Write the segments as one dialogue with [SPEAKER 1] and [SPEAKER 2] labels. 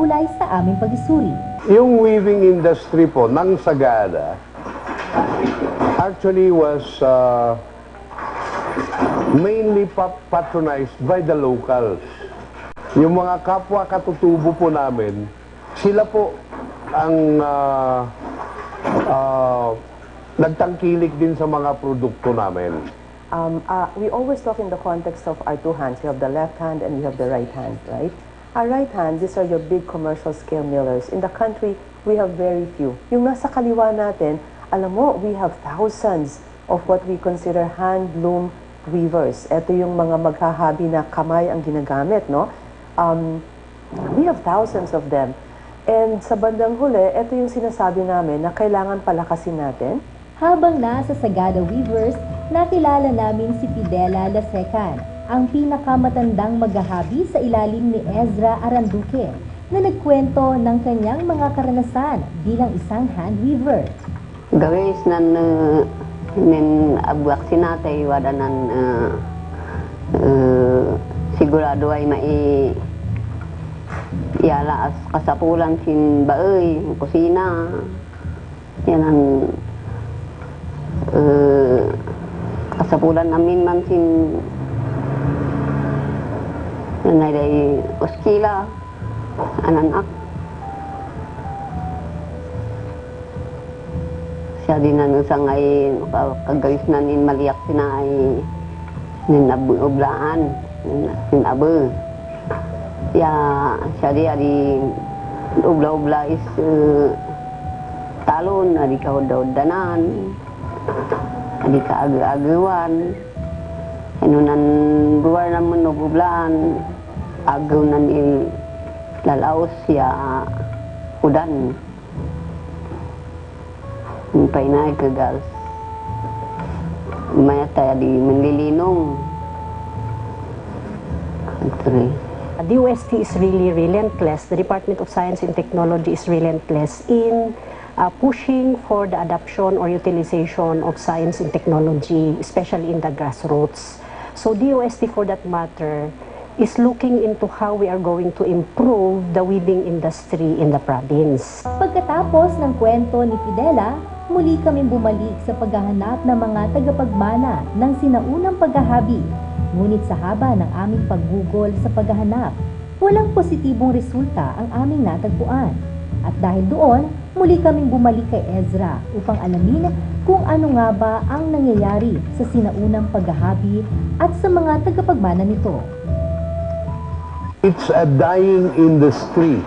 [SPEAKER 1] tulay sa aming pagsuri.
[SPEAKER 2] Yung weaving industry po ng Sagada actually was mainly patronized by the locals. Yung mga kapwa katutubo po namin, sila po ang nagtangkilik din sa mga produkto namin.
[SPEAKER 3] We always talk in the context of our two hands. You have the left hand and you have the right hand, right? Our right hand, these are your big commercial scale millers. In the country, we have very few. Yung nasa kaliwa natin, alam mo, we have thousands of what we consider handloom weavers. Ito yung mga maghahabi na kamay ang ginagamit, no? We have thousands of them. And sa bandang huli, ito yung sinasabi namin na kailangan palakasin natin.
[SPEAKER 1] Habang nasa Sagada Weavers, nakilala namin si Fidela Lasecan, ang pinakamatandang maghahabi sa ilalim ni Ezra Aranduque, na nagkwento ng kanyang mga karanasan bilang isang hand weaver.
[SPEAKER 4] Gawis nan nin abwak sinatay wadanan sigurado ay iala as kasapulan sin baoy kusina yan ang kasapulan namin man sin nanay day oskila ananak siya din na sa ngayon kagawis na nin maliyak sinay nin oblaan nin abe ya siya di obla is talon adi kaudaudanan adi kaagawan ano nan luar naman oblaan agaw nan lalaos siya udan Umpay na kagal. Maya tayo di manlilinong.
[SPEAKER 5] DOST is really relentless. The Department of Science and Technology is relentless in pushing for the adoption or utilization of science and technology, especially in the grassroots. So DOST, for that matter, is looking into how we are going to improve the weaving industry in the province.
[SPEAKER 1] Pagkatapos ng kwento ni Fidela, muli kaming bumalik sa paghahanap ng mga tagapagmana ng sinaunang paghahabi. Ngunit sa haba ng aming paggugol sa paghahanap, walang positibong resulta ang aming natagpuan. At dahil doon, muli kaming bumalik kay Ezra upang alamin kung ano nga ba ang nangyayari sa sinaunang paghahabi at sa mga tagapagmana nito.
[SPEAKER 2] It's a dying industry.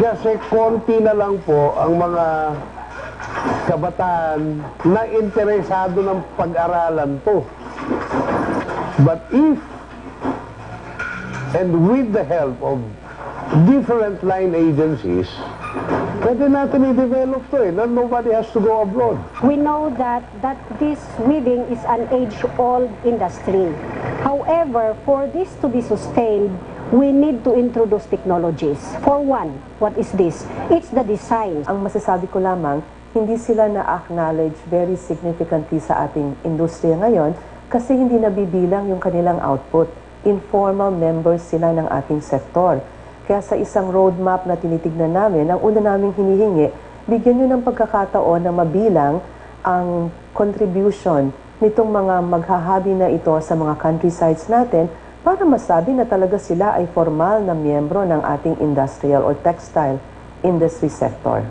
[SPEAKER 2] Kasi konti na lang po ang mga kabataan na interesado ng pag-aralan to. But if, and with the help of different line agencies, pwede natin i-develop to eh. Nobody has to go abroad.
[SPEAKER 5] We know that this weaving is an age-old industry. However, for this to be sustained, we need to introduce technologies. For one, what is this? It's the design.
[SPEAKER 3] Ang masasabi ko lamang, hindi sila na-acknowledge very significantly sa ating industriya ngayon kasi hindi nabibilang yung kanilang output. Informal members sila ng ating sektor. Kaya sa isang roadmap na tinitignan namin, ang una naming hinihingi, bigyan nyo ng pagkakataon na mabilang ang contribution nitong mga maghahabi na ito sa mga countrysides natin para masabi na talaga sila ay formal na miyembro ng ating industrial or textile industry sector.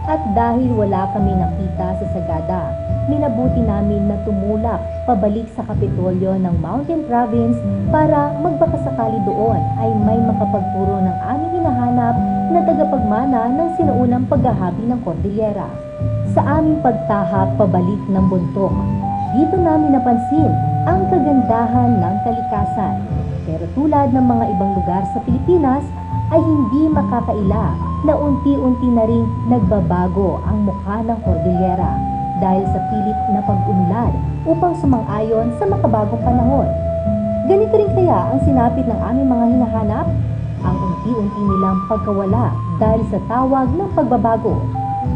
[SPEAKER 1] At dahil wala kami nakita sa Sagada, minabuti namin na tumulak pabalik sa Kapitolyo ng Mountain Province para magbakasakali doon ay may makapagturo ng aming hinahanap na tagapagmana ng sinuunang paghahabi ng Cordillera. Sa aming pagtahak pabalik ng bundok, dito namin napansin ang kagandahan ng kalikasan. Pero tulad ng mga ibang lugar sa Pilipinas, ay hindi makakaila na unti-unti na rin nagbabago ang mukha ng Cordillera dahil sa pilit na pag-unlad upang sumang-ayon sa makabagong panahon. Ganito rin kaya ang sinapit ng aming mga hinahanap? Ang unti-unti nilang pagkawala dahil sa tawag ng pagbabago.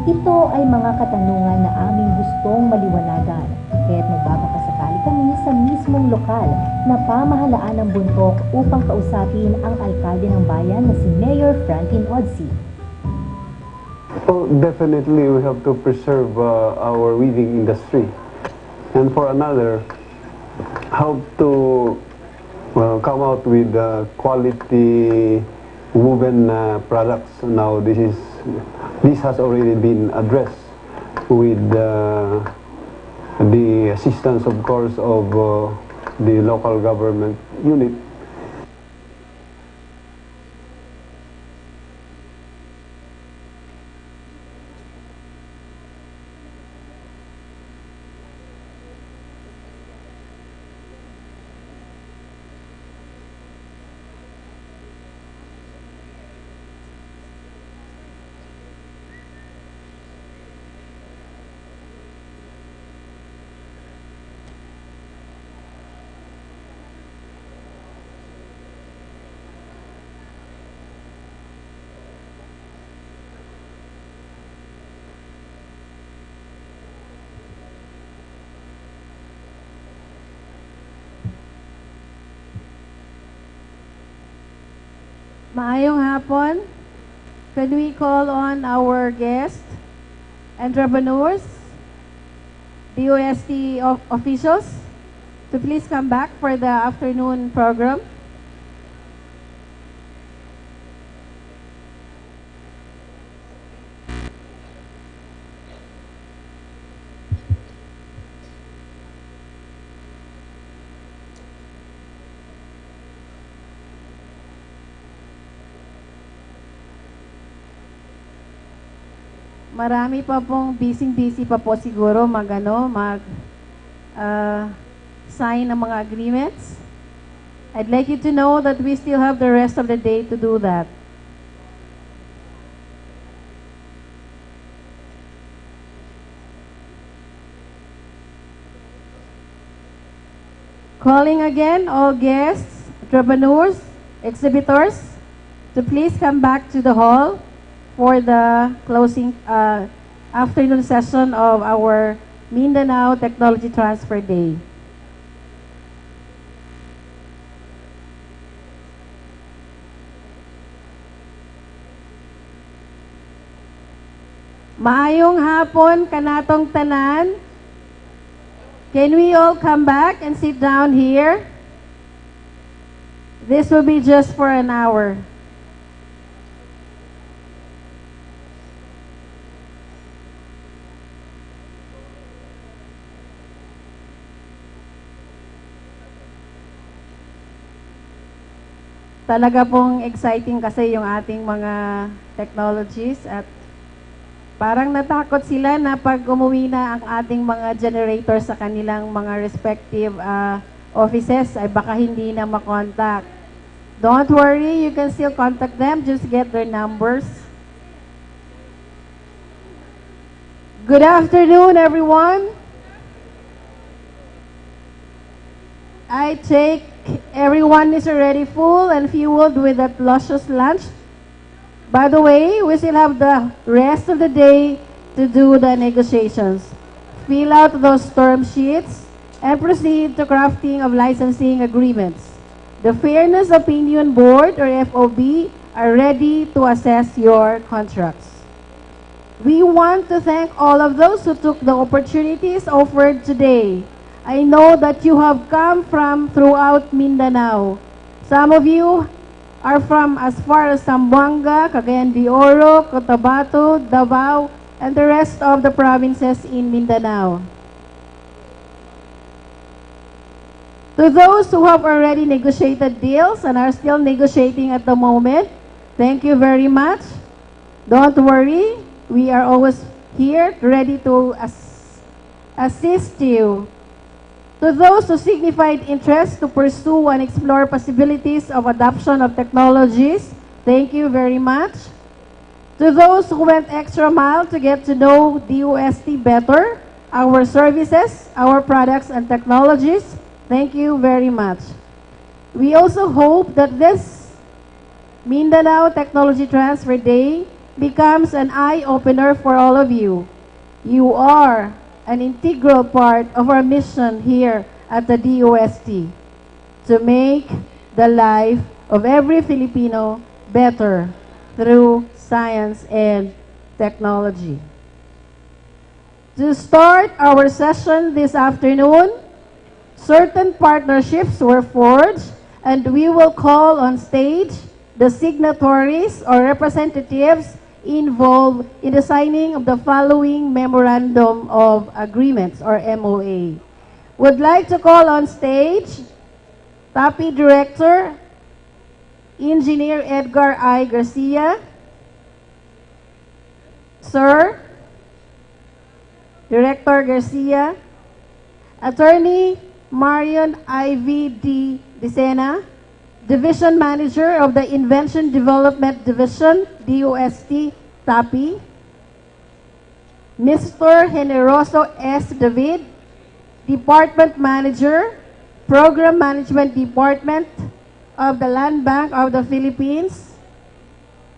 [SPEAKER 1] Ito ay mga katanungan na aming gustong maliwanagan. kaya't nagbabakasakali kami sa mismong lokal na pamahalaan ng Bundok upang kausapin ang alkalde ng bayan na si Mayor Franklin Odsey.
[SPEAKER 6] Oh, definitely we have to preserve our weaving industry. And for another, how to come out with quality woven products. Now this has already been addressed with the assistance, of course, of the local government unit.
[SPEAKER 7] Maayong hapon. Can we call on our guests, entrepreneurs, DOST officials to please come back for the afternoon program? Marami pa pong busy pa po siguro sign ng mga agreements. I'd like you to know that we still have the rest of the day to do that. Calling again all guests, entrepreneurs, exhibitors to please come back to the hall for the closing afternoon session of our Mindanao Technology Transfer Day. Maayong hapon kanatong tanan. Can we all come back and sit down here? This will be just for an hour. Talaga pong exciting kasi yung ating mga technologies at parang natakot sila na pag umuwi na ang ating mga generators sa kanilang mga respective offices ay baka hindi na makontak. Don't worry, you can still contact them, just get their numbers. Good afternoon, everyone. I take everyone is already full and fueled with that luscious lunch. By the way, we still have the rest of the day to do the negotiations. Fill out those term sheets and proceed to crafting of licensing agreements. The Fairness Opinion Board, or FOB, are ready to assess your contracts. We want to thank all of those who took the opportunities offered today. I know that you have come from throughout Mindanao. Some of you are from as far as Zamboanga, Cagayan de Oro, Cotabato, Davao, and the rest of the provinces in Mindanao. To those who have already negotiated deals and are still negotiating at the moment, thank you very much. Don't worry, we are always here ready to assist you. To those who signified interest to pursue and explore possibilities of adoption of technologies, thank you very much. To those who went extra mile to get to know DOST better, our services, our products and technologies, thank you very much. We also hope that this Mindanao Technology Transfer Day becomes an eye-opener for all of you. You are an integral part of our mission here at the DOST to make the life of every Filipino better through science and technology. To start our session this afternoon, certain partnerships were forged, and we will call on stage the signatories or representatives involved in the signing of the following Memorandum of Agreements or MOA. Would like to call on stage TAPI Director, Engineer Edgar I. Garcia. Sir, Director Garcia, Attorney Marion Ivy D. Dicena, Division Manager of the Invention Development Division, DOST, TAPI, Mr. Generoso S. David, Department Manager, Program Management Department of the Land Bank of the Philippines,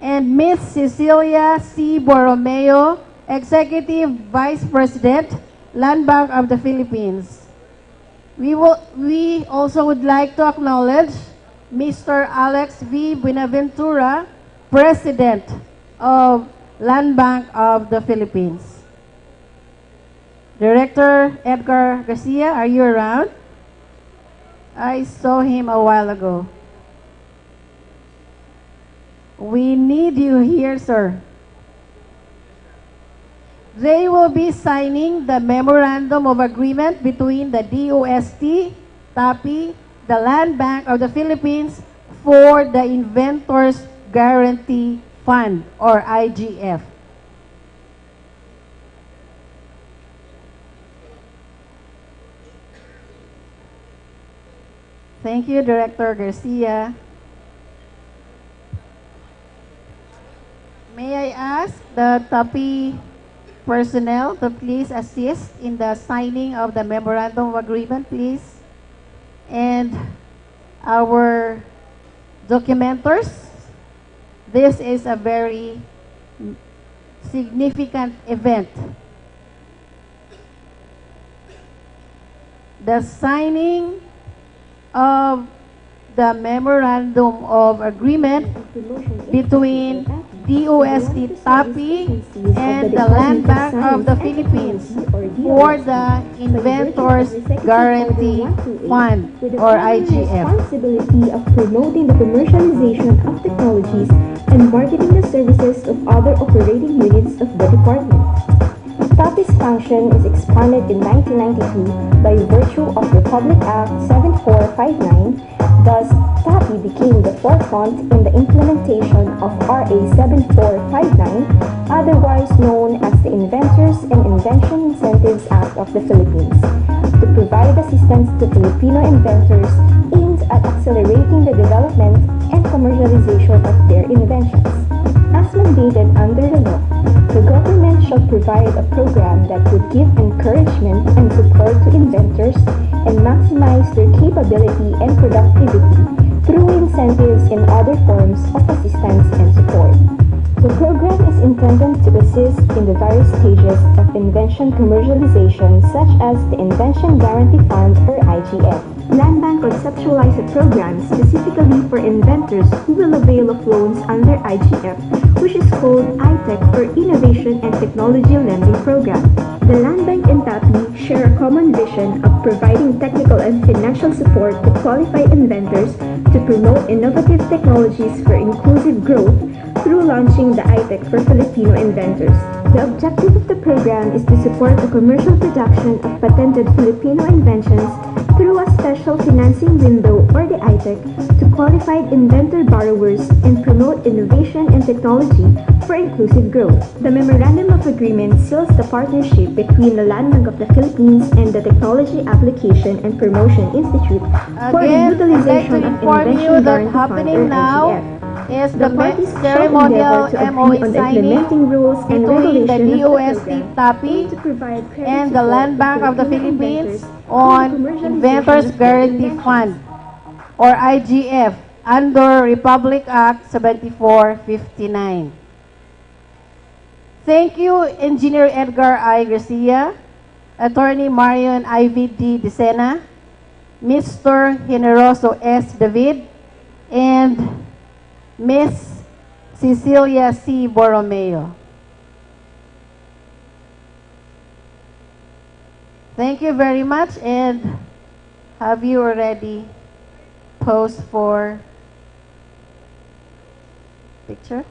[SPEAKER 7] and Ms. Cecilia C. Borromeo, Executive Vice President, Land Bank of the Philippines. We also would like to acknowledge Mr. Alex V. Buenaventura, President of Land Bank of the Philippines. Director Edgar Garcia, are you around? I saw him a while ago. We need you here, sir. They will be signing the Memorandum of Agreement between the DOST, TAPI, the Land Bank of the Philippines for the Inventors Guarantee Fund or IGF. Thank you, Director Garcia. May I ask the TAPI personnel to please assist in the signing of the Memorandum of Agreement, please? And our documenters, this is a very significant event. The signing of the Memorandum of Agreement between DOST TAPI and the Land Bank of the Philippines for the Inventors Guarantee Fund or IGF.
[SPEAKER 8] Responsibility of promoting the commercialization of technologies and marketing the services of other operating units of the department. TAPI's function is expanded in 1992 by virtue of Republic Act 7459. Thus, TAPI became the forefront in the implementation of RA 7459, otherwise known as the Inventors and Invention Incentives Act of the Philippines, to provide assistance to Filipino inventors aimed at accelerating the development and commercialization of their inventions. As mandated under the law, the government shall provide a program that would give encouragement and support to inventors and maximize their capability and productivity through incentives and other forms of assistance and support. The program is intended to assist in the various stages of invention commercialization, such as the Invention Guarantee Fund or IGF. Land Bank conceptualized a program specifically for inventors who will avail of loans under IGF, which is called ITEC or Innovation and Technology Lending Program. The Land Bank and TAPI share a common vision of providing technical and financial support to qualified inventors to promote innovative technologies for inclusive growth through launching the ITEC for Filipino inventors. The objective of the program is to support the commercial production of patented Filipino inventions through a special financing window or the ITEC to qualified inventor borrowers and promote innovation and technology for inclusive growth. The Memorandum of Agreement seals the partnership between the Land Bank of the Philippines and the Technology Application and Promotion Institute for the utilization of Invention Guarantee Fund or IGF.
[SPEAKER 7] Is
[SPEAKER 8] The
[SPEAKER 7] the
[SPEAKER 8] parties
[SPEAKER 7] ceremonial
[SPEAKER 8] shall endeavor to
[SPEAKER 7] MOA
[SPEAKER 8] agree on the
[SPEAKER 7] signing
[SPEAKER 8] implementing rules and
[SPEAKER 7] between the
[SPEAKER 8] regulations of
[SPEAKER 7] DOST
[SPEAKER 8] the program
[SPEAKER 7] TAPI
[SPEAKER 8] to provide credit
[SPEAKER 7] and the
[SPEAKER 8] support
[SPEAKER 7] Land
[SPEAKER 8] to
[SPEAKER 7] Bank of the
[SPEAKER 8] Filipino
[SPEAKER 7] Philippines
[SPEAKER 8] inventors
[SPEAKER 7] on
[SPEAKER 8] through the commercialization
[SPEAKER 7] Inventors
[SPEAKER 8] of their
[SPEAKER 7] Guarantee
[SPEAKER 8] inventions.
[SPEAKER 7] Fund or IGF under Republic Act 7459. Thank you, Engineer Edgar I. Garcia. Attorney Marion Ivy D. Dicena, Mr. Generoso S. David, and Miss Cecilia C. Borromeo. Thank you very much, and have you already posed for picture?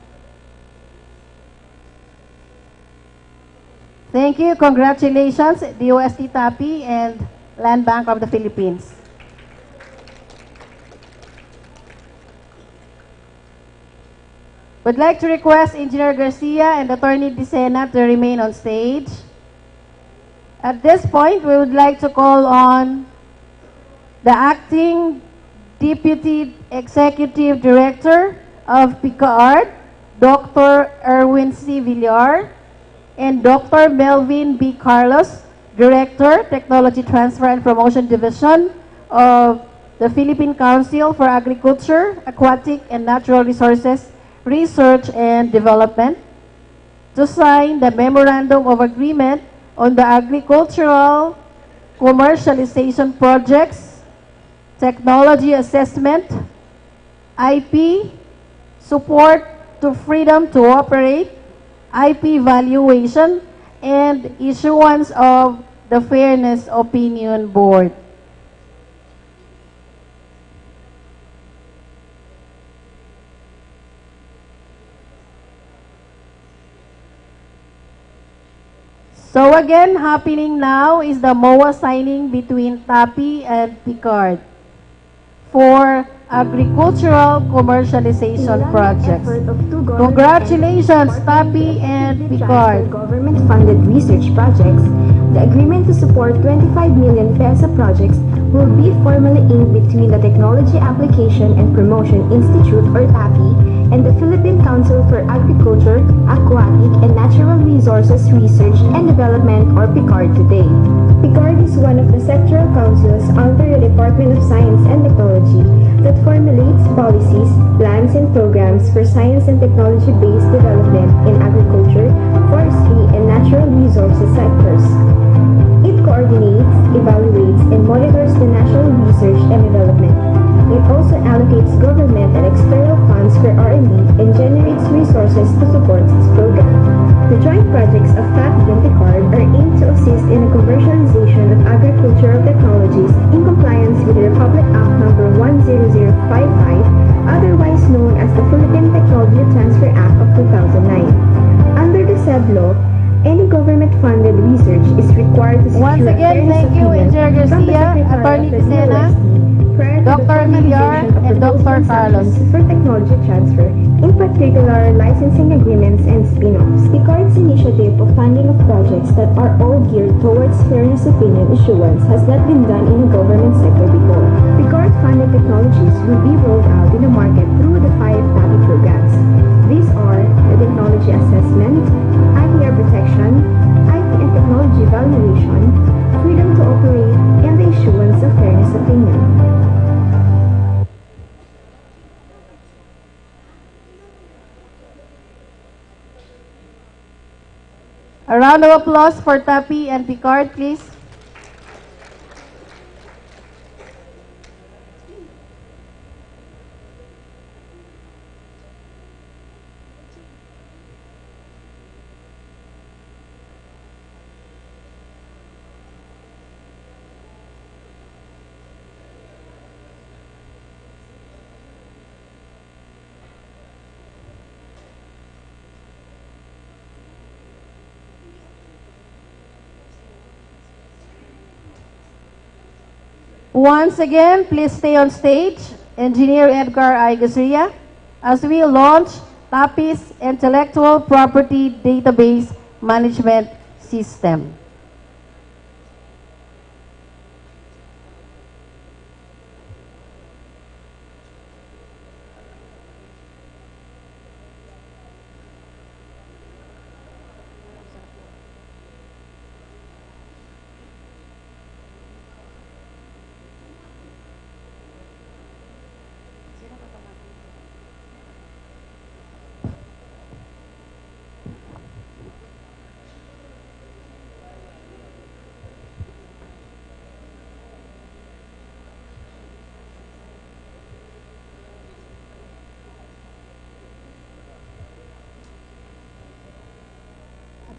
[SPEAKER 7] Thank you. Congratulations, DOST-STII and Land Bank of the Philippines. Would like to request Engineer Garcia and Attorney Dicena to remain on stage. At this point, we would like to call on the Acting Deputy Executive Director of PICAART, Dr. Erwin C. Villar, and Dr. Melvin B. Carlos, Director, Technology Transfer and Promotion Division of the Philippine Council for Agriculture, Aquatic and Natural Resources Research and Development, to sign the Memorandum of Agreement on the Agricultural Commercialization Projects, Technology Assessment, IP, Support to Freedom to Operate, IP Valuation, and issuance of the Fairness Opinion Board. So again, happening now is the MOA signing between TAPI and PICAART for agricultural commercialization projects. Congratulations, TAPI and PICAART.
[SPEAKER 8] Government-funded research projects, the agreement to support 25 million peso projects will be formally inked between the Technology Application and Promotion Institute or TAPI and the Philippine Council for Agriculture, Aquatic and Natural Resources Research and Development or PICAART today. PICAART is one of the sectoral councils under the Department of Science and Technology that formulates policies, plans and programs for science and technology-based development in agriculture, forestry and natural resources sectors. It coordinates, evaluates, and monitors the national research and development. It also allocates government and external funds for R&D and generates resources to support its program. The joint projects of TAPI and PICAART are aimed to assist in the commercialization of agricultural technologies in compliance with the Republic Act No. 10055, otherwise known as the Philippine Technology Transfer Act of 2009. Under the said law, any government-funded research is required to secure
[SPEAKER 7] Once again, thank you, Engineer Garcia, Attorney Dicena, Dr. Villar, and Dr. Carlos.
[SPEAKER 8] For technology transfer, in particular licensing agreements and spin-offs. PICAART's initiative of funding of projects that are all geared towards fairness opinion issuance has not been done in the government sector before. PICAART-funded technologies will be rolled out in the market through the 5 TAPI programs. These are the Technology Assessment, IPR Protection, IP and Technology Evaluation, Freedom to Operate, and the issuance of fairness opinion.
[SPEAKER 7] A round of applause for TAPI and PICAART, please. Once again, please stay on stage, Engineer Edgar I. Garcia, as we launch TAPI's Intellectual Property Database Management System.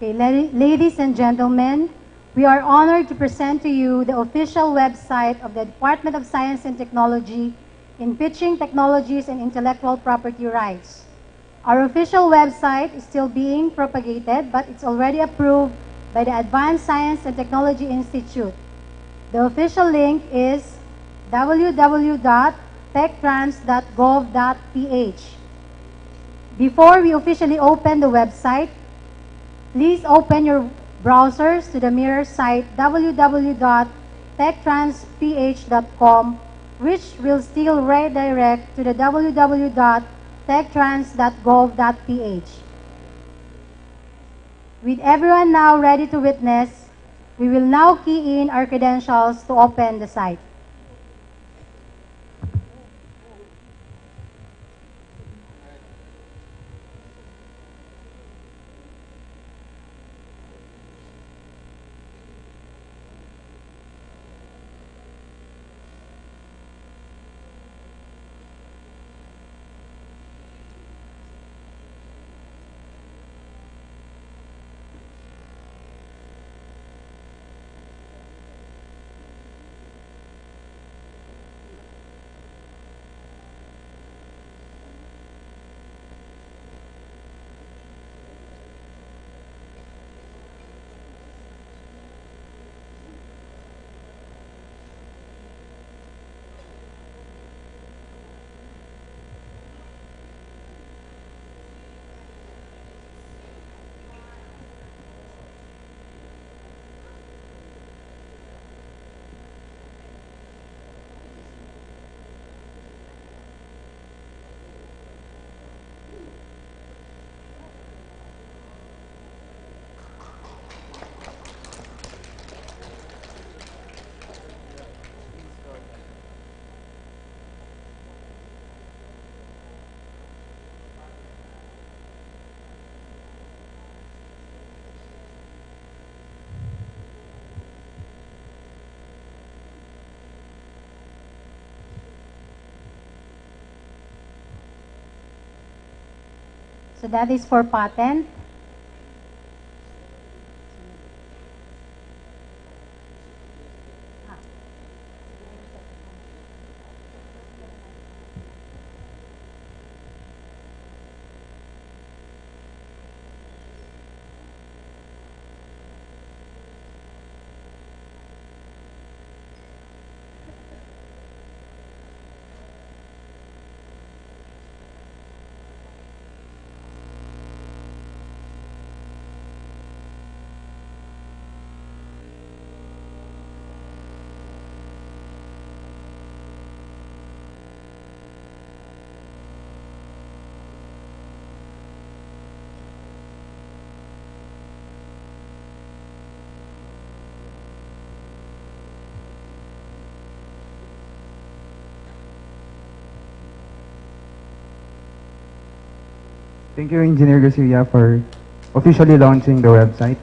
[SPEAKER 9] Okay, ladies and gentlemen, we are honored to present to you the official website of the Department of Science and Technology in pitching technologies and intellectual property rights. Our official website is still being propagated, but it's already approved by the Advanced Science and Technology Institute. The official link is www.techtrans.gov.ph. Before we officially open the website, please open your browsers to the mirror site www.techtransph.com, which will still redirect to the www.techtrans.gov.ph. With everyone now ready to witness, we will now key in our credentials to open the site. So that is for patent.
[SPEAKER 10] Thank you, Engineer Garcia, for officially launching the website.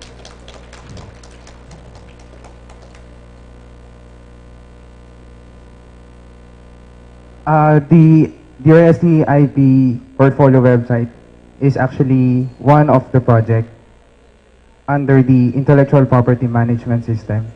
[SPEAKER 10] The DOST-IP portfolio website is actually one of the project under the intellectual property management system.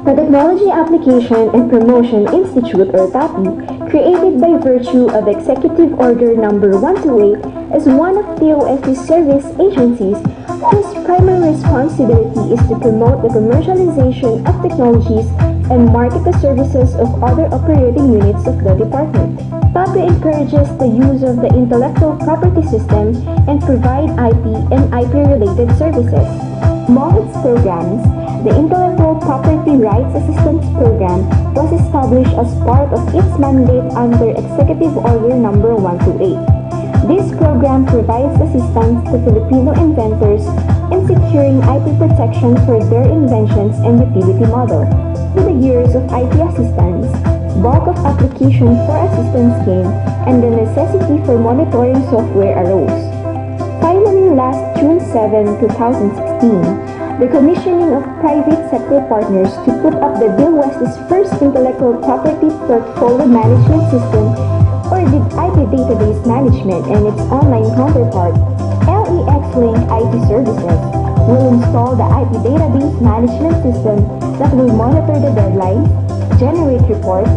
[SPEAKER 8] The Technology Application and Promotion Institute, or TAPI, created by virtue of Executive Order Number 128, is one of DOST's service agencies whose primary responsibility is to promote the commercialization of technologies and market the services of other operating units of the department. TAPI encourages the use of the intellectual property system and provide IP and IP-related services. Among its programs, the Intellectual Property Rights Assistance Program was established as part of its mandate under Executive Order Number 128. This program provides assistance to Filipino inventors in securing IP protection for their inventions and utility model. Through the years of IP assistance, bulk of application for assistance came and the necessity for monitoring software arose. Finally, last June 7, 2016, the commissioning of private sector partners to put up the DOST's first intellectual property portfolio management system, or the IP database management and its online counterpart, LEX-Link IT Services, will install the IP database management system that will monitor the deadlines, generate reports,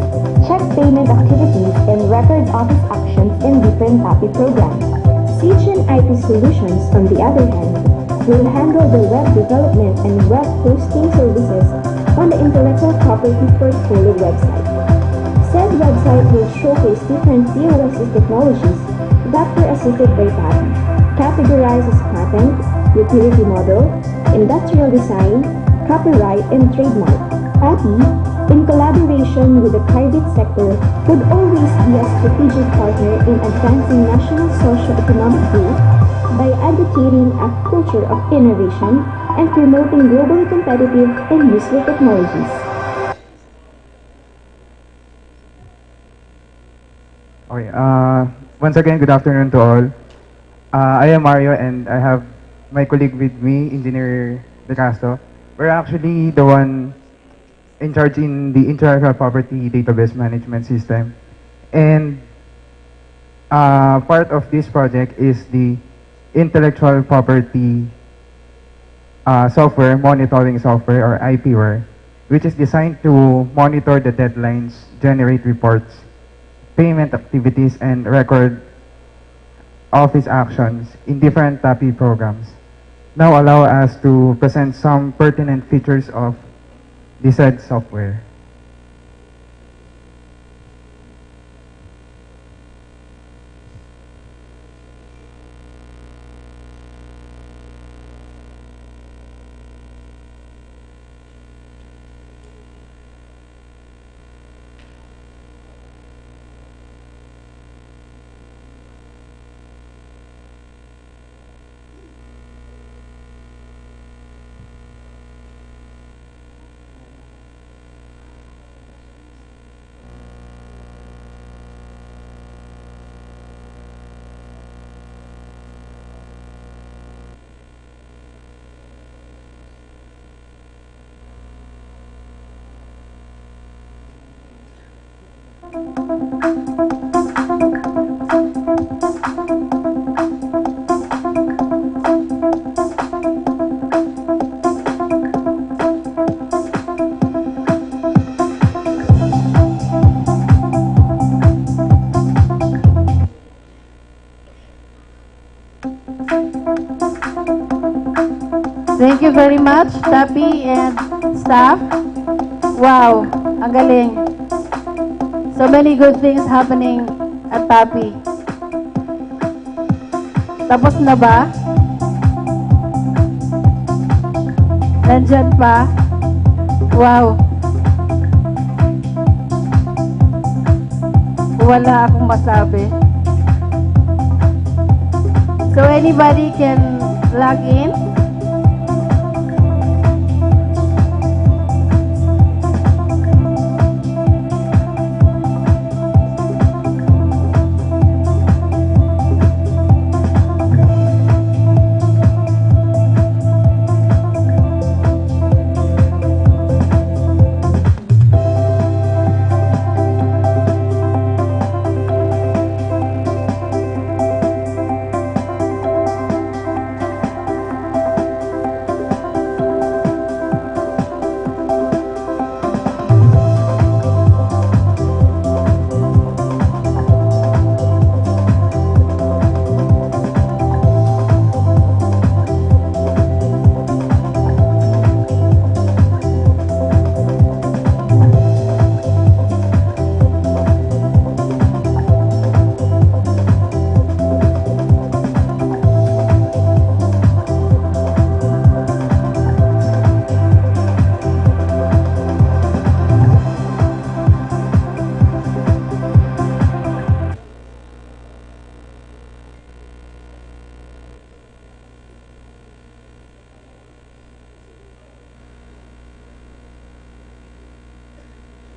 [SPEAKER 8] check payment activities, and record office actions in different API programs. Siegen IP Solutions, on the other hand, will handle the web development and web hosting services on the intellectual property portfolio website. Said website will showcase different DOST technologies that were assisted by PAPI, categorized as patent, utility model, industrial design, copyright, and trademark. PAPI, in collaboration with the private sector, would always be a strategic partner in advancing national socio-economic growth by advocating a culture of innovation and promoting globally competitive and useful technologies.
[SPEAKER 10] Okay, once again, good afternoon to all. I am Mario and I have my colleague with me, Engineer De Castro. We're actually the one in charge in the intellectual property database management system. And part of this project is the intellectual property software, monitoring software or IPware, which is designed to monitor the deadlines, generate reports, payment activities, and record office actions in different TAPI programs. Now allow us to present some pertinent features of the said software.
[SPEAKER 7] Thank you very much, Tapi and staff. Wow, ang galing. So many good things happening at Tapi. Tapos na ba? Nandyan pa? Wow. Wala akong masabi. So anybody can log in?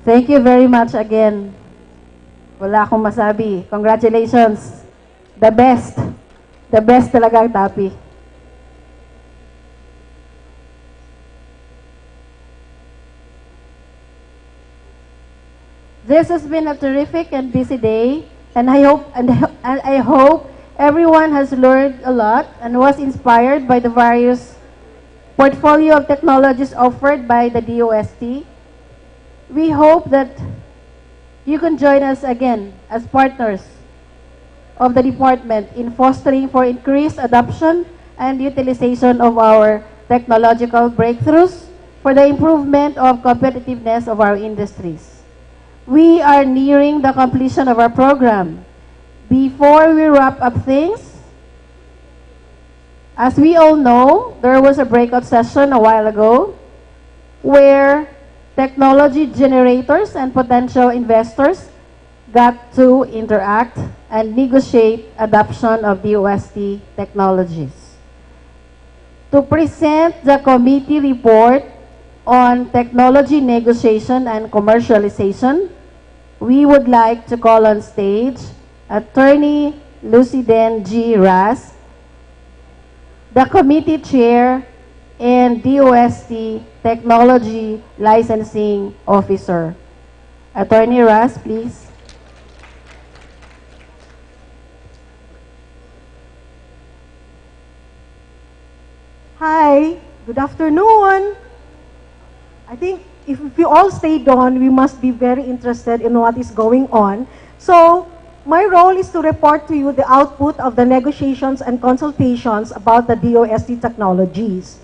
[SPEAKER 7] Thank you very much again. Wala akong masabi. Congratulations. The best. The best talaga ang Tapi. This has been a terrific and busy day, and I hope everyone has learned a lot and was inspired by the various portfolio of technologies offered by the DOST. We hope that you can join us again as partners of the department in fostering for increased adoption and utilization of our technological breakthroughs for the improvement of competitiveness of our industries. We are nearing the completion of our program. Before we wrap up things, as we all know, there was a breakout session a while ago where technology generators and potential investors got to interact and negotiate adoption of DOST technologies. To present the committee report on technology negotiation and commercialization, we would like to call on stage Attorney Luciden G. Ras, the committee chair and DOST Technology Licensing Officer. Attorney Ras, please.
[SPEAKER 11] Hi, good afternoon. I think if we all stayed on, we must be very interested in what is going on. So, my role is to report to you the output of the negotiations and consultations about the DOST technologies.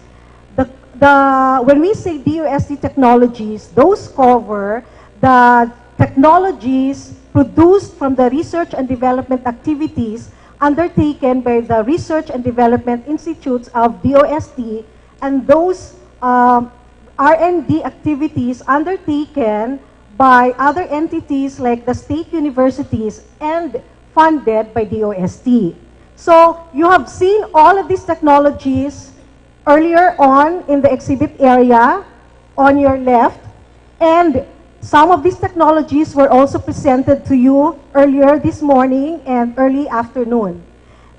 [SPEAKER 11] When we say DOST technologies, those cover the technologies produced from the research and development activities undertaken by the research and development institutes of DOST and those R&D activities undertaken by other entities like the state universities and funded by DOST. So you have seen all of these technologies earlier on in the exhibit area on your left, and some of these technologies were also presented to you earlier this morning and early afternoon.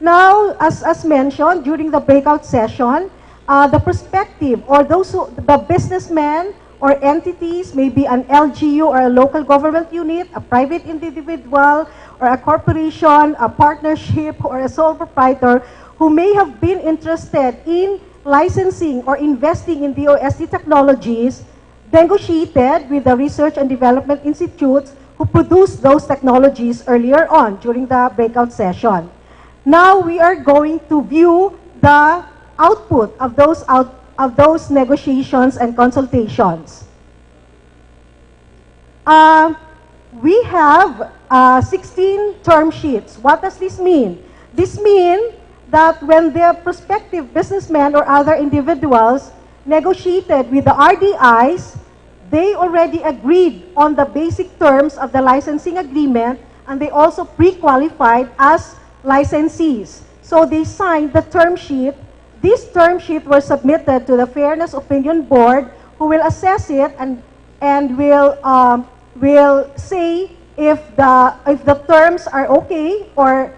[SPEAKER 11] Now, as mentioned during the breakout session, the perspective or the businessmen or entities, maybe an LGU or a local government unit, a private individual or a corporation, a partnership or a sole proprietor who may have been interested in licensing or investing in DOST technologies, negotiated with the research and development institutes who produced those technologies earlier on during the breakout session. Now we are going to view the output of those negotiations and consultations. We have 16 term sheets. What does this mean? This means that when the prospective businessmen or other individuals negotiated with the RDIs, they already agreed on the basic terms of the licensing agreement, and they also pre-qualified as licensees. So they signed the term sheet. This term sheet was submitted to the Fairness Opinion Board, who will assess it and will say if the terms are okay or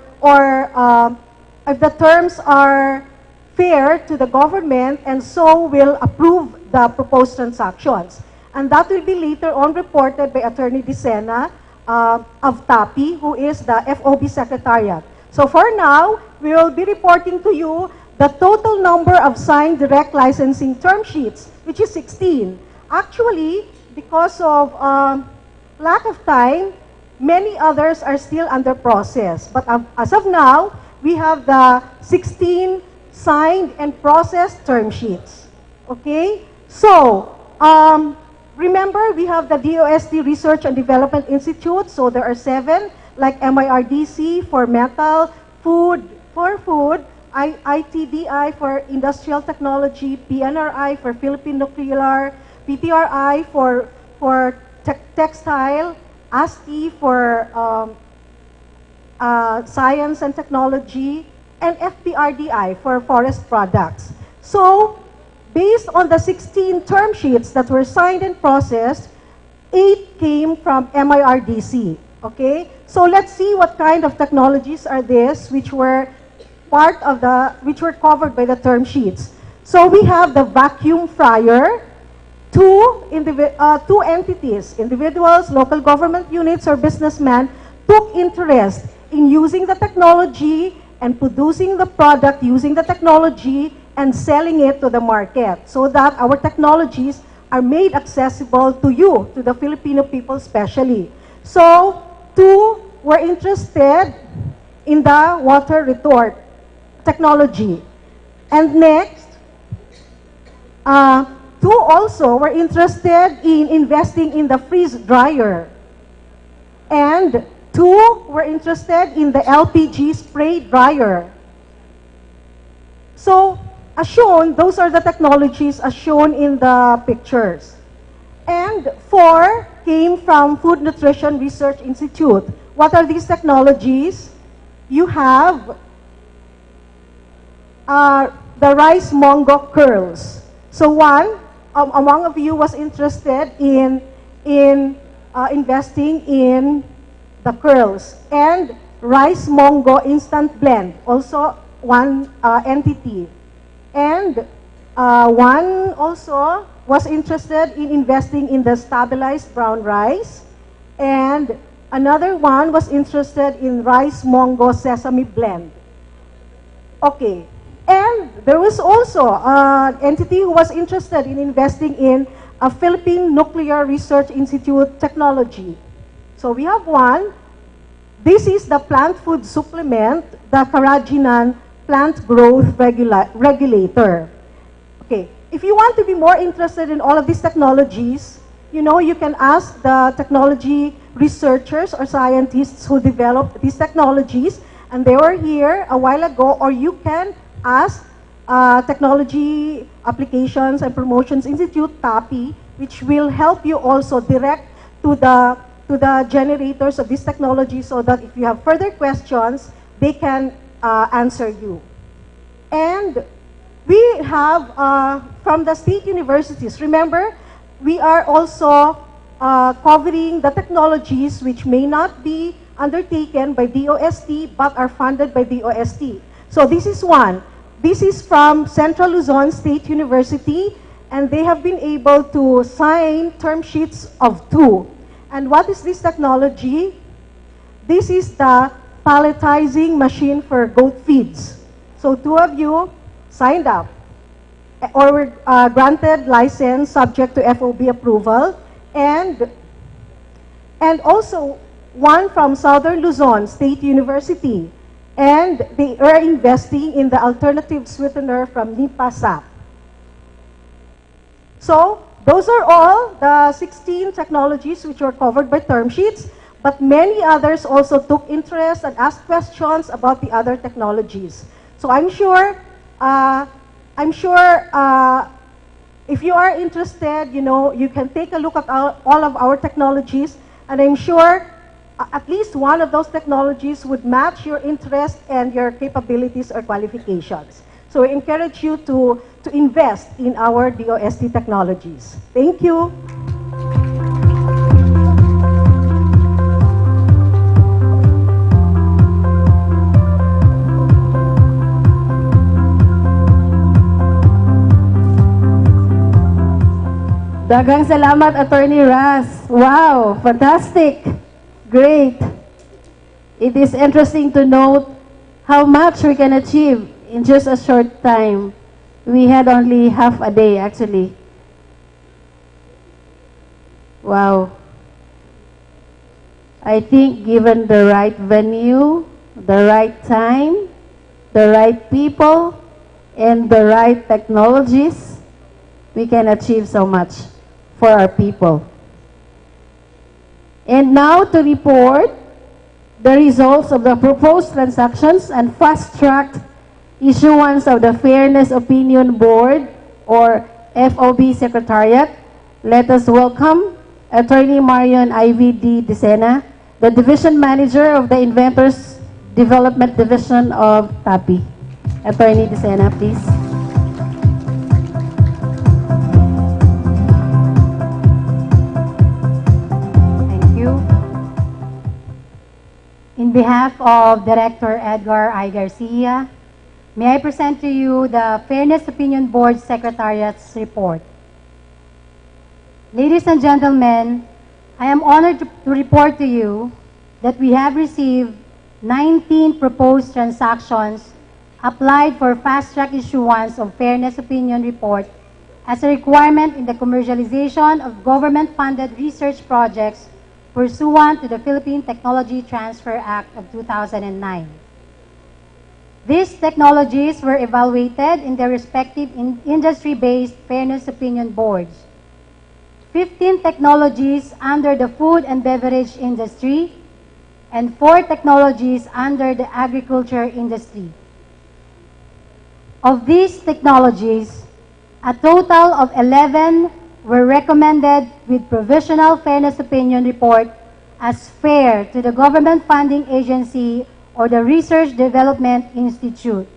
[SPEAKER 11] if the terms are fair to the government, and so will approve the proposed transactions. And that will be later on reported by Attorney Dicena of TAPI, who is the FOB Secretariat. So for now, we will be reporting to you the total number of signed direct licensing term sheets, which is 16. Actually, because of lack of time, many others are still under process. But as of now, we have the 16 signed and processed term sheets. Okay? So, remember, we have the DOST Research and Development Institute. So there are 7, like MIRDC for metal, food for food, ITDI for industrial technology, PNRI for Philippine nuclear, PTRI for textile, ASTI for science and technology, and FPRDI for forest products. So, based on the 16 term sheets that were signed and processed, 8 came from MIRDC. Okay? So let's see what kind of technologies are this which were covered by the term sheets. So we have the vacuum fryer, two entities, individuals, local government units, or businessmen, took interest in using the technology and producing the product using the technology and selling it to the market so that our technologies are made accessible to you, to the Filipino people especially. So, two were interested in the water retort technology. And next, two also were interested in investing in the freeze dryer. And two were interested in the LPG spray dryer. So, as shown, those are the technologies as shown in the pictures. And four came from Food Nutrition Research Institute. What are these technologies? You have the rice mongo curls. So one among of you was interested in investing in the curls. And rice mongo instant blend, also one entity. And one also was interested in investing in the stabilized brown rice. And another one was interested in rice mongo sesame blend. Okay. And there was also an entity who was interested in investing in a Philippine Nuclear Research Institute technology. So we have one. This is the plant food supplement, the Carrageenan Plant Growth Regulator. Okay, if you want to be more interested in all of these technologies, you know, you can ask the technology researchers or scientists who developed these technologies, and they were here a while ago, or you can ask Technology Applications and Promotions Institute, TAPI, which will help you also direct to the generators of this technology so that if you have further questions, they can answer you. And we have from the state universities, remember, we are also covering the technologies which may not be undertaken by DOST but are funded by DOST. So this is one. This is from Central Luzon State University, and they have been able to sign term sheets of 2. And what is this technology? This is the palletizing machine for goat feeds. So 2 of you signed up or were granted license subject to FOB approval, and also one from Southern Luzon State University. And they are investing in the alternative sweetener from NIPA-SAP. So, those are all the 16 technologies which were covered by term sheets, but many others also took interest and asked questions about the other technologies. So I'm sure if you are interested, you know, you can take a look at all of our technologies, and I'm sure at least one of those technologies would match your interest and your capabilities or qualifications. So I encourage you to invest in our DOST technologies. Thank you.
[SPEAKER 7] Daghang salamat, Attorney Ras. Wow, fantastic. Great. It is interesting to note how much we can achieve in just a short time. We had only half a day, actually. Wow. I think given the right venue, the right time, the right people, and the right technologies, we can achieve so much for our people. And now to report the results of the proposed transactions and fast-tracked issuance of the Fairness Opinion Board or FOB Secretariat, let us welcome Attorney Marion Ivy D. Decena, the Division Manager of the Inventors Development Division of TAPI. Attorney Decena, please.
[SPEAKER 9] In behalf of Director Edgar I. Garcia, may I present to you the Fairness Opinion Board Secretariat's report. Ladies and gentlemen, I am honored to report to you that we have received 19 proposed transactions applied for fast-track issuance of Fairness Opinion Report as a requirement in the commercialization of government-funded research projects pursuant to the Philippine Technology Transfer Act of 2009. These technologies were evaluated in their respective industry-based fairness opinion boards. 15 technologies under the food and beverage industry, and 4 technologies under the agriculture industry. Of these technologies, a total of 11 were recommended with provisional fairness opinion report as fair to the government funding agency or the Research Development Institute.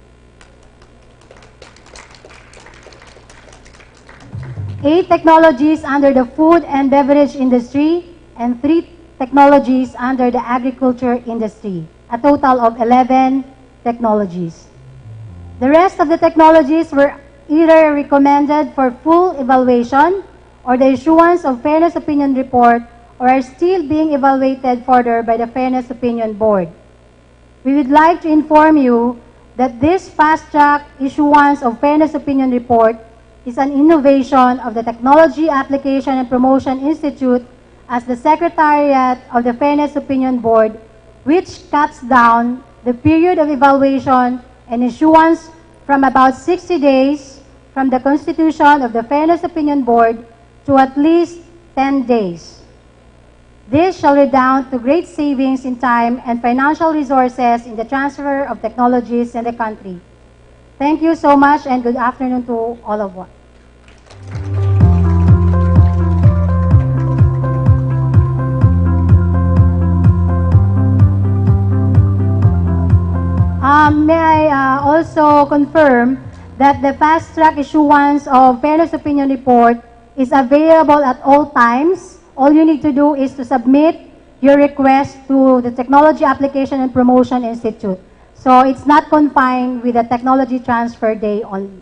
[SPEAKER 9] 8 technologies under the food and beverage industry and 3 technologies under the agriculture industry, a total of 11 technologies. The rest of the technologies were either recommended for full evaluation or the issuance of Fairness Opinion Report or are still being evaluated further by the Fairness Opinion Board. We would like to inform you that this fast-track issuance of Fairness Opinion Report is an innovation of the Technology Application and Promotion Institute as the Secretariat of the Fairness Opinion Board, which cuts down the period of evaluation and issuance from about 60 days from the constitution of the Fairness Opinion Board to at least 10 days. This shall redound to great savings in time and financial resources in the transfer of technologies in the country. Thank you so much and good afternoon to all of us. May I also confirm that the fast-track issuance of Fairness Opinion Report is available at all times. All you need to do is to submit your request to the Technology Application and Promotion Institute. So it's not confined with the Technology Transfer Day only.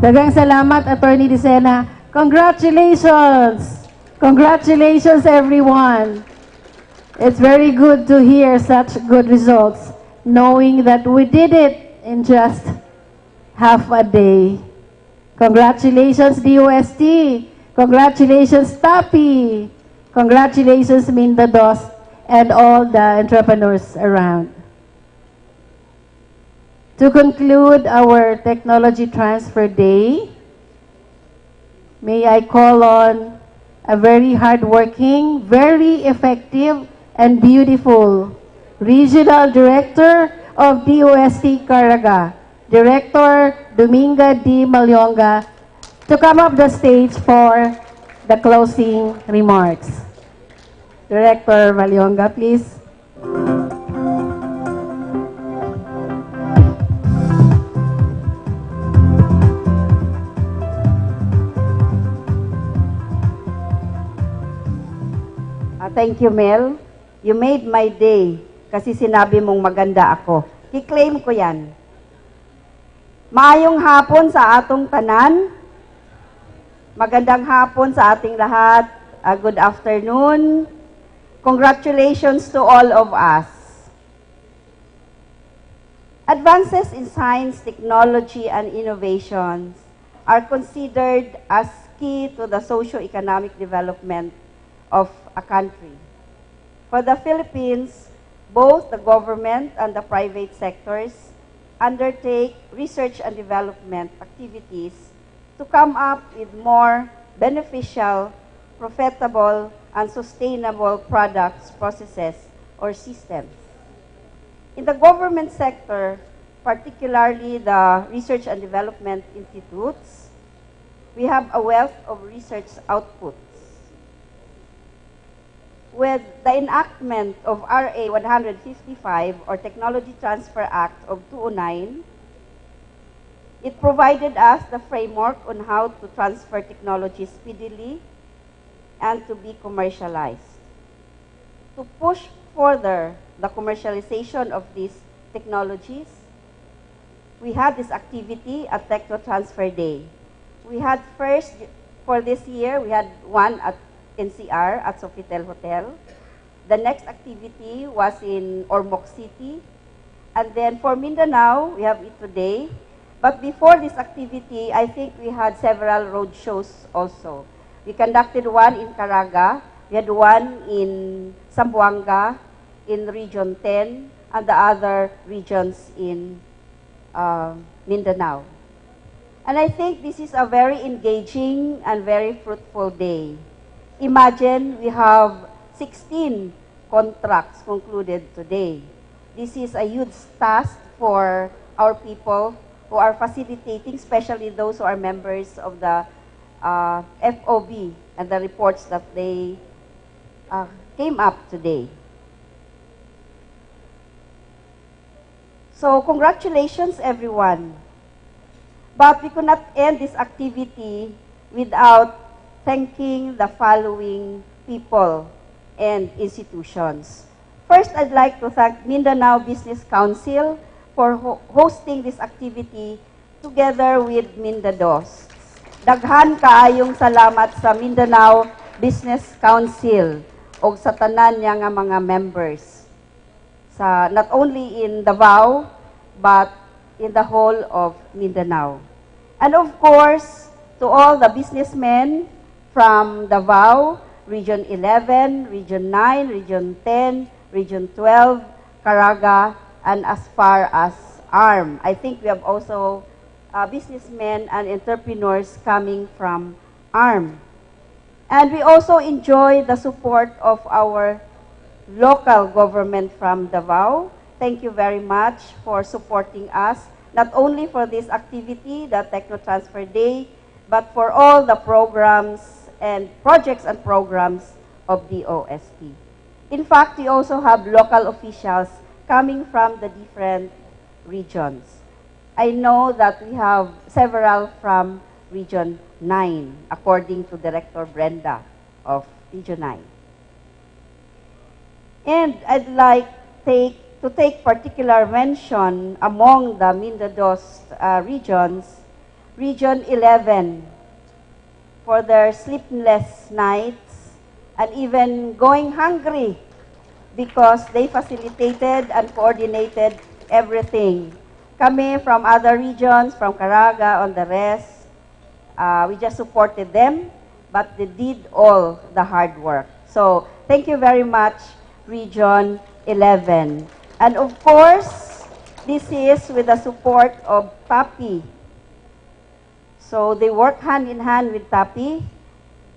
[SPEAKER 7] Daghang salamat, Attorney Dicena. Congratulations! Congratulations, everyone! It's very good to hear such good results, knowing that we did it in just half a day. Congratulations, DOST! Congratulations, TAPI! Congratulations, Minda DOST, and all the entrepreneurs around. To conclude our Technology Transfer Day, may I call on a very hardworking, very effective, and beautiful Regional Director of DOST Caraga, Director Dominga D. Malyonga, to come up the stage for the closing remarks. Director Malyonga, please.
[SPEAKER 12] Thank you, Mel. You made my day kasi sinabi mong maganda ako. I-claim ko yan. Maayong hapon sa atong tanan. Magandang hapon sa ating lahat. Good afternoon. Congratulations to all of us. Advances in science, technology, and innovations are considered as key to the socio-economic development of a country. For the Philippines, both the government and the private sectors undertake research and development activities to come up with more beneficial, profitable, and sustainable products, processes, or systems. In the government sector, particularly the research and development institutes, we have a wealth of research outputs. With the enactment of RA 155 or Technology Transfer Act of 2009, it provided us the framework on how to transfer technology speedily and to be commercialized. to push further the commercialization of these technologies, we had this activity at Techno Transfer Day. We had first, for this year, we had one at NCR at Sofitel Hotel. The next activity was in Ormoc City. And then for Mindanao, we have it today. But before this activity, I think we had several road shows also. We conducted one in Caraga, we had one in Zamboanga, in Region 10, and the other regions in Mindanao. And I think this is a very engaging and very fruitful day. Imagine we have 16 contracts concluded today. This is a huge task for our people who are facilitating, especially those who are members of the FOB and the reports that they came up today. So congratulations everyone. But we could not end this activity without thanking the following people and institutions. First, I'd like to thank Mindanao Business Council for hosting this activity together with MindaDOST. Daghan kaayong salamat sa Mindanao Business Council o sa tanan niya nga mga members, sa not only in Davao but in the whole of Mindanao. And of course, to all the businessmen from Davao, Region 11, Region 9, Region 10, Region 12, Caraga, and as far as ARM. I think we have also businessmen and entrepreneurs coming from ARM. And we also enjoy the support of our local government from Davao. Thank you very much for supporting us, not only for this activity, the Techno Transfer Day, but for all the programs and projects and programs of DOST. In fact, we also have local officials coming from the different regions. I know that we have several from Region 9, according to Director Brenda of Region 9. And I'd like to take particular mention among the MindaDOST regions, Region 11, for their sleepless nights and even going hungry because they facilitated and coordinated everything. Kami from other regions, from Caraga on the rest, we just supported them, but they did all the hard work. So thank you very much, Region 11. And of course, this is with the support of TAPI. So they work hand in hand with TAPI.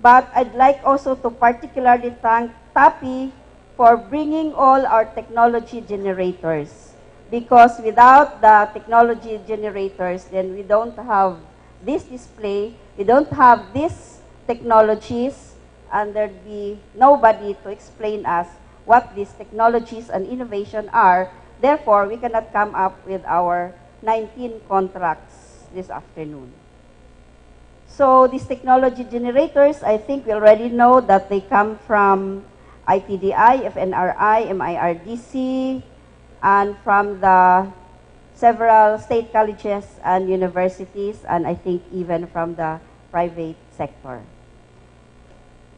[SPEAKER 12] But I'd like also to particularly thank TAPI for bringing all our technology generators. Because without the technology generators, then we don't have this display, we don't have these technologies, and there'd be nobody to explain us what these technologies and innovation are. Therefore, we cannot come up with our 19 contracts this afternoon. So these technology generators, I think we already know that they come from ITDI, FNRI, MIRDC, and from the several state colleges and universities, and I think even from the private sector.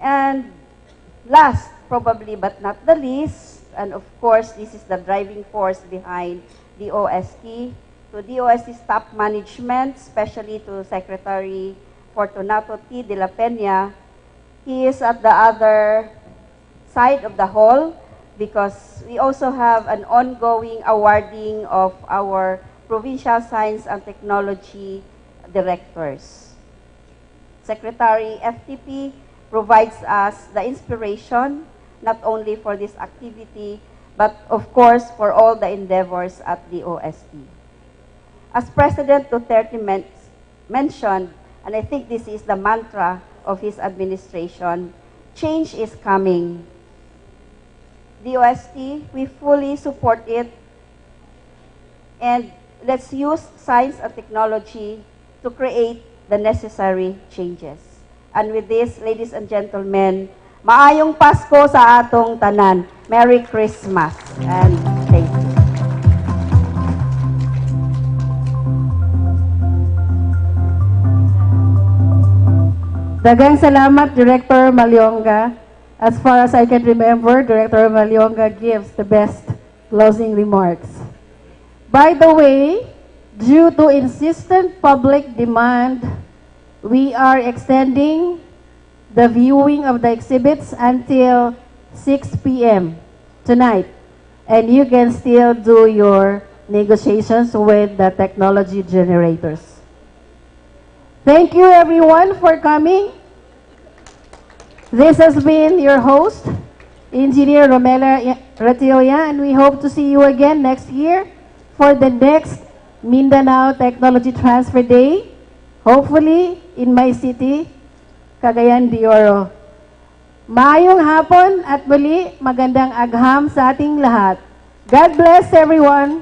[SPEAKER 12] And last, probably but not the least, and of course this is the driving force behind DOST, to DOST's top management, especially to Secretary Fortunato T. de la Peña. He is at the other side of the hall because we also have an ongoing awarding of our provincial science and technology directors. Secretary FTP provides us the inspiration not only for this activity but of course for all the endeavors at DOST. As President Duterte mentioned, and I think this is the mantra of his administration, change is coming. DOST, we fully support it, and let's use science and technology to create the necessary changes. And with this, ladies and gentlemen, Maayong Pasko sa atong tanan. Merry Christmas and thank you.
[SPEAKER 7] Daghang salamat, Director Malyonga. As far as I can remember, Director Malyonga gives the best closing remarks. By the way, due to insistent public demand, we are extending the viewing of the exhibits until 6 p.m. tonight. And you can still do your negotiations with the technology generators. Thank you everyone for coming. This has been your host, Engineer Romela Ratilla, and we hope to see you again next year for the next Mindanao Technology Transfer Day, hopefully in my city, Cagayan de Oro. Maayong hapon at muli magandang agham sa ating lahat. God bless everyone.